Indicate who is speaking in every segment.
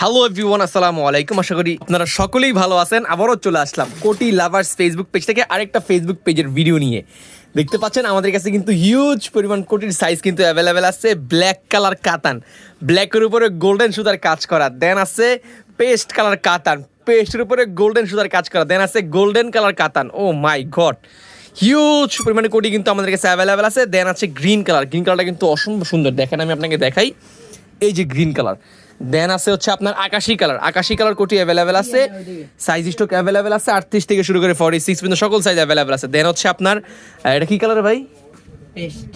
Speaker 1: Hello everyone, আসসালামু আলাইকুম। আশা করি আপনারা সকলেই ভালো আছেন। আবারও চলে আসলাম কোটি লাভার্স ফেসবুক পেজ থেকে আরেকটা ফেসবুক পেজের ভিডিও নিয়ে। দেখতে পাচ্ছেন আমাদের কাছে কিন্তু হিউজ পরিমাণ কোটির সাইজ কিন্তু অ্যাভেলেবেল আছে। ব্ল্যাক কালার কাতান, ব্ল্যাকের উপরে গোল্ডেন সুতার কাজ করা, দেন আছে পেস্ট কালার কাতান, পেস্টের উপরে গোল্ডেন সুতার কাজ করা, দেন আছে গোল্ডেন কালার কাতান। ও মাই গড, হিউজ পরিমাণে কোটি কিন্তু আমাদের কাছে অ্যাভেলেবেল আছে। দেন আছে গ্রিন কালার, গ্রিন কালারটা কিন্তু অসম্ভব সুন্দর। দেখেন আমি আপনাকে দেখাই, এই যে গ্রিন কালার। দেন আছে হচ্ছে আপনার আকাশি কালার, আকাশি কালার কোটি অ্যাভেলেবেল আছে। সাইজ স্টক অ্যাভেলেবেল আছে 38 থেকে শুরু করে 46 পর্যন্ত সকল সাইজ অ্যাভেলেবেল আছে। দেন হচ্ছে আপনার এটা কি কালার ভাই?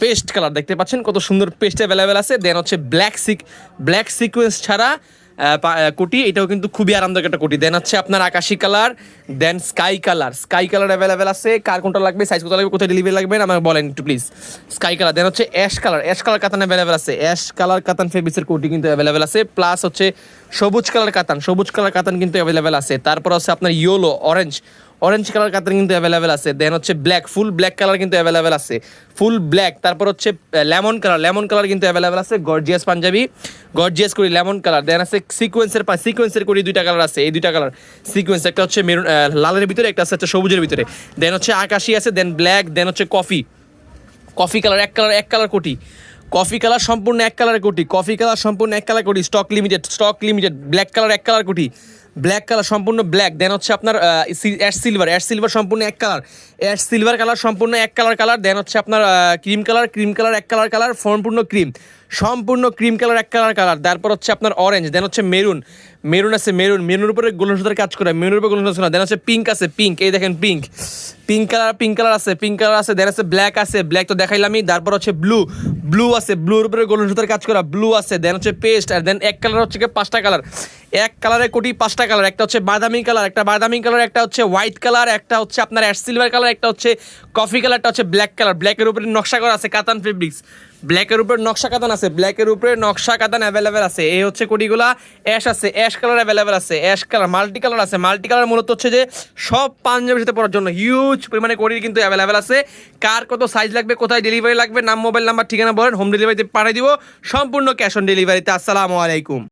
Speaker 1: Paste colour. দেখতে পাচ্ছেন কত সুন্দর পেস্ট অ্যাভেলেবেল আছে। দেন হচ্ছে ব্ল্যাক সিকোয়েন্স ছাড়া কোটি, এটাও কিন্তু খুবই আরামদায়ক একটা কোটি। দেন হচ্ছে আপনার আকাশি কালার, দেন স্কাই কালার অ্যাভেলেবেল আছে। কার কোনটা লাগবে, সাইজ কত লাগবে, কোথায় ডেলিভারি লাগবে আমাকে বলেন একটু প্লিজ। স্কাই কালার, দেন হচ্ছে অ্যাশ কালার কাতান অ্যাভেলেবেল আছে। অ্যাশ কালার কাতান ফেব্রিক্সের কোটি কিন্তু অ্যাভেলেবেল আছে। প্লাস হচ্ছে সবুজ কালার কাতান কিন্তু অ্যাভেলেবেল আছে। তারপর হচ্ছে আপনার ইয়েলো অরেঞ্জ কালার কাতান কিন্তু অ্যাভেলেবেল আছে। দেন হচ্ছে ফুল ব্ল্যাক কালার কিন্তু অ্যাভেলেবেল আছে, ফুল ব্ল্যাক। তারপর হচ্ছে লেমন কালার কিন্তু অ্যাভেলেবেল আছে। গর্জিয়াস পাঞ্জাবি, গর্জিয়াস করি লেমন কালার। দেন আছে সিকোয়েন্সের করি দুইটা কালার আছে। এই দুইটা কালার সিকোয়েন্স, একটা হচ্ছে মেরুন লালের ভিতরে, একটা আছে সবুজের ভিতরে। দেন হচ্ছে আকাশি আছে, দেন ব্ল্যাক, দেন হচ্ছে কফি কালার, এক কালার কোটি। কফি কালার সম্পূর্ণ এক কালারের কোটি, স্টক লিমিটেড। ব্ল্যাক কালার এক কালার কোটি, ব্ল্যাক কালার সম্পূর্ণ ব্ল্যাক। দেন হচ্ছে আপনার অ্যাশ সিলভার সম্পূর্ণ এক কালার, অ্যাশ সিলভার কালার সম্পূর্ণ এক কালার। দেন হচ্ছে আপনার ক্রিম কালার এক কালার সম্পূর্ণ ক্রিম কালার এক কালার। তারপর হচ্ছে আপনার অরেঞ্জ, দেন হচ্ছে মেরুন আছে, মেরুনের উপরে গোল্ডেন সুতার কাজ করা, দেন হচ্ছে পিঙ্ক, এই দেখেন পিঙ্ক কালার আছে। দেন আছে ব্ল্যাক তো দেখাইলামই। তারপর হচ্ছে ব্লু আছে, ব্লুর উপরে গোল্ডেন সুতার কাজ করা ব্লু আছে। দেন হচ্ছে পেস্ট, আর দেন এক কালার হচ্ছে পাঁচটা কালার, এক কালারের কোটি পাঁচটা কালার। একটা হচ্ছে বাদামি কালার, একটা হচ্ছে হোয়াইট কালার, একটা হচ্ছে আপনার অ্যাশ সিলভার কালার, একটা হচ্ছে কফি কালার, একটা হচ্ছে ব্ল্যাক কালার। ব্ল্যাকের উপরে নকশা করা আছে কাতান ফেব্রিক্স, ব্ল্যাকের উপরে নকশা কাতান অ্যাভেলেবেল আছে। এই হচ্ছে কোটিগুলা। অ্যাশ কালার অ্যাভেলেবেল আছে, মাল্টি কালার মূলত হচ্ছে যে সব পাঞ্জাবির সাথে পরার জন্য হিউজ পরিমাণে কোটি কিন্তু অ্যাভেলেবেল আছে। কার কত সাইজ লাগবে, কোথায় ডেলিভারি লাগবে, নাম মোবাইল নাম্বার ঠিকানা বলেন, হোম ডেলিভারিতে পাঠিয়ে দিব, সম্পূর্ণ ক্যাশ অন ডেলিভারিতে। আসসালামু আলাইকুম।